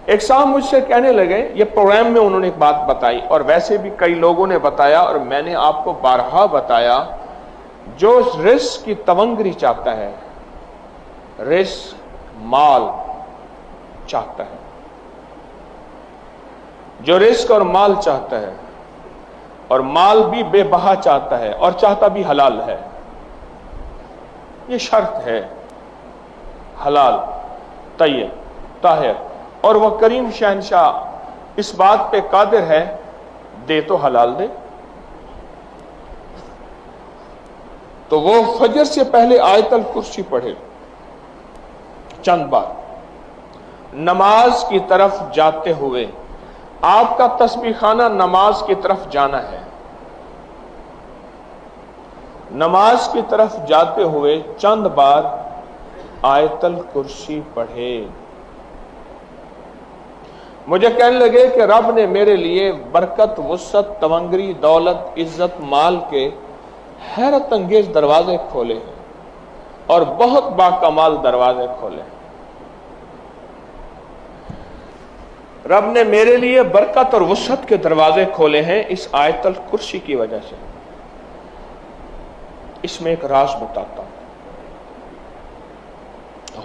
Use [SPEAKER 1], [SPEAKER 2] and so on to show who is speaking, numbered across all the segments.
[SPEAKER 1] ایک صاحب مجھ سے کہنے لگے، یہ پروگرام میں انہوں نے ایک بات بتائی اور ویسے بھی کئی لوگوں نے بتایا اور میں نے آپ کو بارہا بتایا، جو رزق کی تونگری چاہتا ہے، رزق مال چاہتا ہے، جو رزق اور مال چاہتا ہے اور مال بھی بے بہا چاہتا ہے اور چاہتا بھی حلال ہے، یہ شرط ہے، حلال طیب طاہر، اور وہ کریم شہنشاہ اس بات پہ قادر ہے، دے تو حلال دے۔ تو وہ فجر سے پہلے آیت الکرسی پڑھے چند بار، نماز کی طرف جاتے ہوئے، آپ کا تسبیح خانہ نماز کی طرف جانا ہے، نماز کی طرف جاتے ہوئے چند بار آیت الکرسی پڑھے۔ مجھے کہنے لگے کہ رب نے میرے لیے برکت، وسعت، تونگری، دولت، عزت، مال کے حیرت انگیز دروازے کھولے ہیں اور بہت باکمال دروازے کھولے ہیں۔ رب نے میرے لیے برکت اور وسعت کے دروازے کھولے ہیں اس آیت الکرسی کی وجہ سے۔ اس میں ایک راز بتاتا ہوں،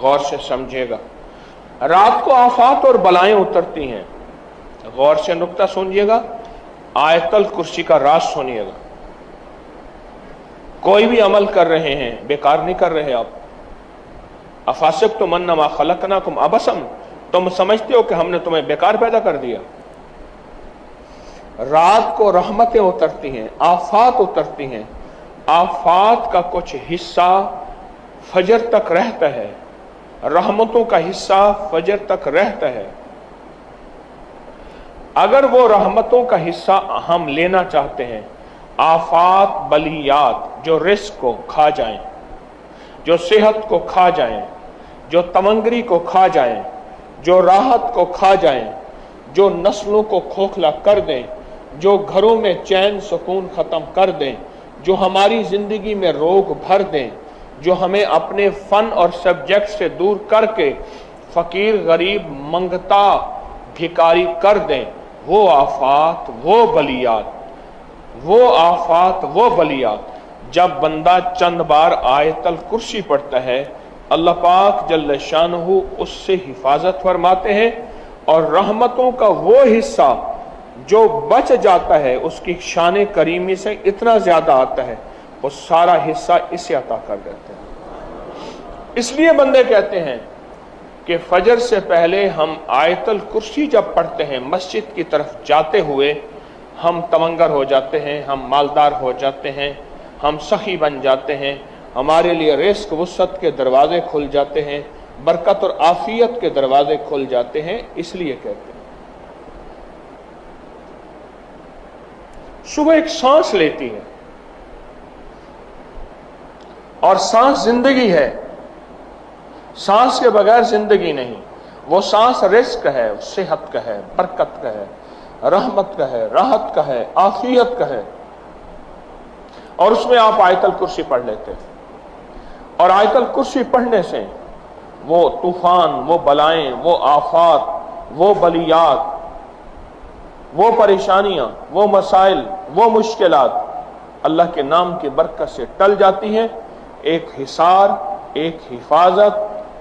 [SPEAKER 1] غور سے سمجھے گا۔ رات کو آفات اور بلائیں اترتی ہیں، غور سے نکتہ سنیے گا، آیت الکرسی کا راز سنیے گا۔ کوئی بھی عمل کر رہے ہیں، بیکار نہیں کر رہے آپ۔ افحسبتم انما خلقناکم عبثا، تم سمجھتے ہو کہ ہم نے تمہیں بیکار پیدا کر دیا؟ رات کو رحمتیں اترتی ہیں، آفات اترتی ہیں، آفات کا کچھ حصہ فجر تک رہتا ہے، رحمتوں کا حصہ فجر تک رہتا ہے۔ اگر وہ رحمتوں کا حصہ ہم لینا چاہتے ہیں، آفات بلیات جو رزق کو کھا جائیں، جو صحت کو کھا جائیں، جو تونگری کو کھا جائیں، جو راحت کو کھا جائیں، جو نسلوں کو کھوکھلا کر دیں، جو گھروں میں چین سکون ختم کر دیں، جو ہماری زندگی میں روگ بھر دیں، جو ہمیں اپنے فن اور سبجیکٹ سے دور کر کے فقیر غریب منگتا بھکاری کر دیں، وہ آفات، وہ بلیات، وہ آفات، وہ بلیات، جب بندہ چند بار آیت الکرسی پڑھتا ہے، اللہ پاک جل شانہ اس سے حفاظت فرماتے ہیں، اور رحمتوں کا وہ حصہ جو بچ جاتا ہے اس کی شان کریمی سے اتنا زیادہ آتا ہے، وہ سارا حصہ اسے عطا کر دیتے ہیں۔ اس لیے بندے کہتے ہیں کہ فجر سے پہلے ہم آیت الکرسی جب پڑھتے ہیں، مسجد کی طرف جاتے ہوئے ہم تونگر ہو جاتے ہیں، ہم مالدار ہو جاتے ہیں، ہم سخی بن جاتے ہیں، ہمارے لیے رزق وسعت کے دروازے کھل جاتے ہیں، برکت اور عافیت کے دروازے کھل جاتے ہیں۔ اس لیے کہتے ہیں صبح ایک سانس لیتی ہے، اور سانس زندگی ہے، سانس کے بغیر زندگی نہیں۔ وہ سانس رزق ہے، صحت کا ہے، برکت کا ہے، رحمت کا ہے، راحت کا ہے، عافیت کا ہے، اور اس میں آپ آیت الکرسی پڑھ لیتے ہیں۔ اور آیت الکرسی پڑھنے سے وہ طوفان، وہ بلائیں، وہ آفات، وہ بلیات، وہ پریشانیاں، وہ مسائل، وہ مشکلات اللہ کے نام کی برکت سے ٹل جاتی ہیں۔ ایک حصار، ایک حفاظت،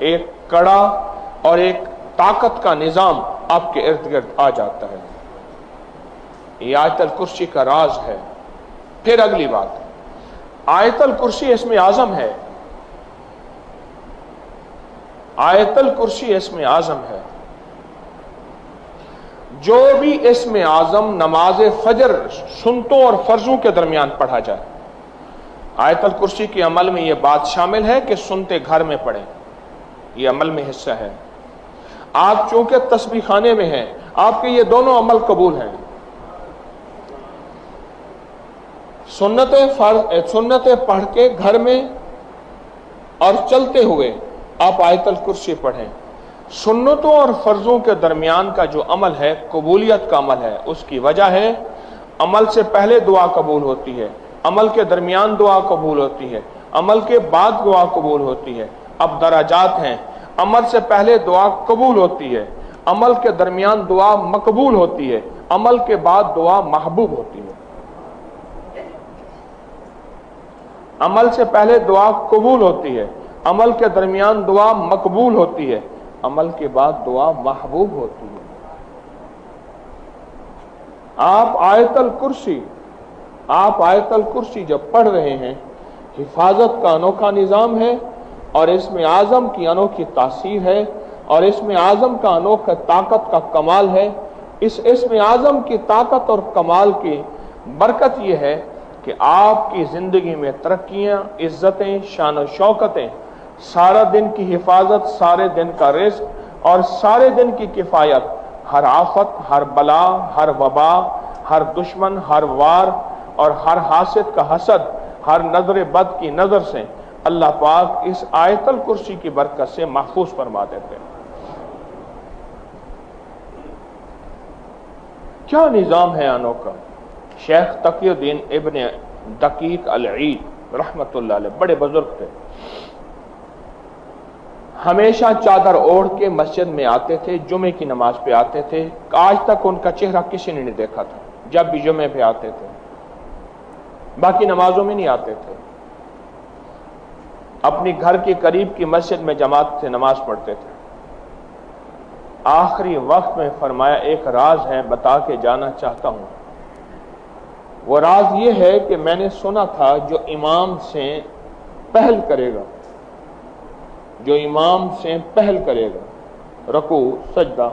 [SPEAKER 1] ایک کڑا اور ایک طاقت کا نظام آپ کے ارد گرد آ جاتا ہے۔ یہ آیت الکرسی کا راز ہے۔ پھر اگلی بات، آیت الکرسی اسم اعظم ہے، آیت الکرسی اسم اعظم ہے۔ جو بھی اسم اعظم نماز فجر سنتوں اور فرضوں کے درمیان پڑھا جائے، آیت الکرسی کے عمل میں یہ بات شامل ہے کہ سنتے گھر میں پڑھیں، یہ عمل میں حصہ ہے۔ آپ چونکہ تسبیح خانے میں ہیں، آپ کے یہ دونوں عمل قبول ہیں۔ سنتیں پڑھ کے گھر میں اور چلتے ہوئے آپ آیت الکرسی پڑھیں۔ سنتوں اور فرضوں کے درمیان کا جو عمل ہے قبولیت کا عمل ہے، اس کی وجہ ہے عمل سے پہلے دعا قبول ہوتی ہے، عمل کے درمیان دعا قبول ہوتی ہے، عمل کے بعد دعا قبول ہوتی ہے۔ اب درجات ہیں، عمل سے پہلے دعا قبول ہوتی ہے، अमल के दरमियान दुआ मकबूल होती है, अमल के बाद दुआ महबूब होती है। अमल से पहले दुआ कबूल होती है, अमल के दरमियान दुआ मकबूल होती है, अमल के बाद दुआ महबूब होती है। आप आयतल कुर्सी जब पढ़ रहे हैं, हिफाजत का अनोखा निज़ाम है और इसमें आज़म की अनोखी तासीर है और इसमें आज़म का अनोखा ताकत का कमाल है। इस इसमें आज़म की ताकत और कमाल की बरकत यह है कि आपकी ज़िंदगी में तरक्कियाँ, इज़्ज़तें, शान और शौकतें, सारा दिन की हिफाजत, सारे दिन का रिज़्क़ और सारे दिन की किफ़ायत, हर आफत, हर बला, हर वबा, हर दुश्मन, हर वार और हर हासिद का हसद, हर नजर बद की नजर से अल्लाह पाक इस आयतल कुर्सी की बरकत से महफूज फरमा देते हैं। क्या निज़ाम है अनोखा। शेख तकीउद्दीन इब्न दकीक अल-ईद रहमतुल्लाह अलैह बड़े बुजुर्ग थे, हमेशा चादर ओढ़ के मस्जिद में आते थे, जुमे की नमाज पे आते थे। आज तक उनका चेहरा किसी ने नहीं देखा था। जब भी जुमे पे आते थे, बाकी नमाजों में नहीं आते थे, अपनी घर के करीब की मस्जिद में जमात से नमाज पढ़ते थे। आखिरी वक्त में फरमाया, एक राज है, बता के जाना चाहता हूं। वो राज ये है कि मैंने सुना था जो इमाम से पहल करेगा, जो इमाम से पहल करेगा, रकू, सजदा,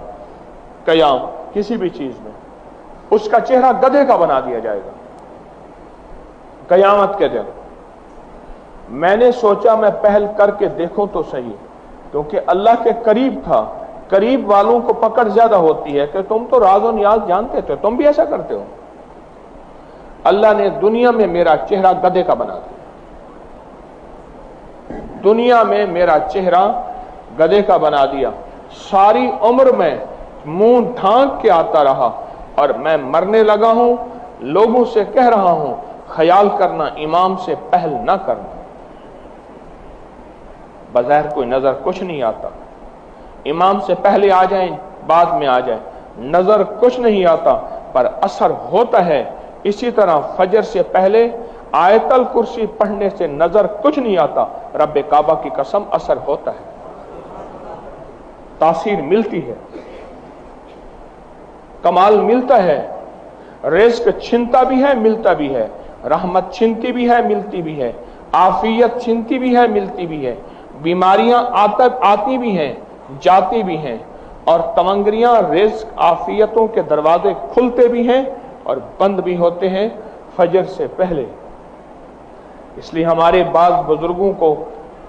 [SPEAKER 1] कयाम, किसी भी चीज में, उसका चेहरा गधे का बना दिया जाएगा कयामत के दिन। मैंने सोचा मैं पहल करके देखूं तो सही, क्योंकि अल्लाह के करीब था। करीब वालों को पकड़ ज्यादा होती है कि तुम तो राज और नियाज जानते थे, तुम भी ऐसा करते हो। अल्लाह ने दुनिया में मेरा चेहरा गधे का बना दिया, दुनिया में मेरा चेहरा गधे का बना दिया। सारी उम्र में मुंह ढांक के आता रहा और मैं मरने लगा हूं, लोगों से कह रहा हूं ख्याल करना, इमाम से पहल ना करना। बज़ाहिर कोई नजर कुछ नहीं आता, इमाम से पहले आ जाएं, बाद में आ जाएं, नजर कुछ नहीं आता, पर असर होता है। इसी तरह फजर से पहले आयतल कुर्सी पढ़ने से नजर कुछ नहीं आता, रब्बे काबा की कसम असर होता है, तासीर मिलती है, कमाल मिलता है, रिज़्क़ छिनता भी है, मिलता भी है, रहमत छिनती भी है, मिलती भी है, आफियत छिनती भी है, मिलती भी है, बीमारियां आती भी हैं, जाती भी हैं, और तमंगरियां, रिज़्क़, आफियतों के दरवाजे खुलते भी हैं और बंद भी होते हैं फजर से पहले। इसलिए हमारे बाद बुजुर्गों को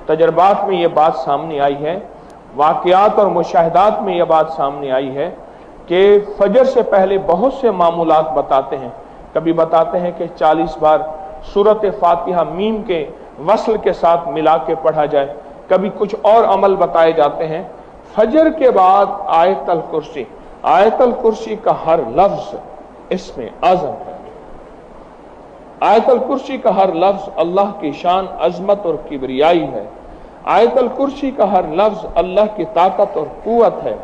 [SPEAKER 1] तजर्बात में ये बात सामने आई है, वाक़यात और मुशाहिदात में ये बात सामने आई है कि फजर से पहले बहुत से मामूलात बताते हैं। कभी बताते हैं कि 40 बार सूरत फातिहा मीम के वस्ल के साथ मिला के पढ़ा जाए, कभी कुछ और अमल बताए जाते हैं। फजर के बाद आयतल कुर्सी का हर लफ्ज इसमें आज़म है। आयतल कुर्सी का हर लफ्ज अल्लाह की शान, अजमत और किबरियाई है। आयतल कुर्सी का हर लफ्ज अल्लाह की ताकत और कुव्वत है,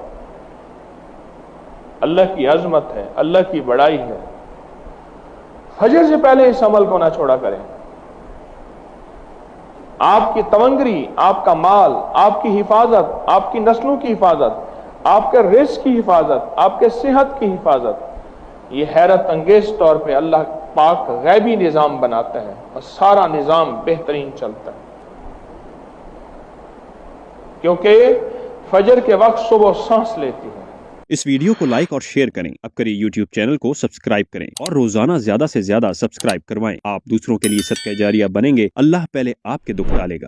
[SPEAKER 1] अल्लाह की अजमत है, अल्लाह की बड़ाई है। फजर से पहले इस अमल को ना छोड़ा करें। आपकी तमंगरी, आपका माल, आपकी हिफाजत, आपकी नस्लों की हिफाजत, आपके रिज़्क़ की हिफाजत, आपके सेहत की हिफाजत, ये हैरत अंगेज तौर पे अल्लाह पाक गैबी निज़ाम बनाता है और सारा निज़ाम बेहतरीन चलता है। क्योंकि फजर के वक्त सुबह सांस लेती है।
[SPEAKER 2] इस वीडियो को लाइक और शेयर करें। अब करिए YouTube चैनल को सब्सक्राइब करें और रोजाना ज्यादा से ज्यादा सब्सक्राइब करवाएं। आप दूसरों के लिए सदका जारिया बनेंगे, अल्लाह पहले आपके दुख टालेगा।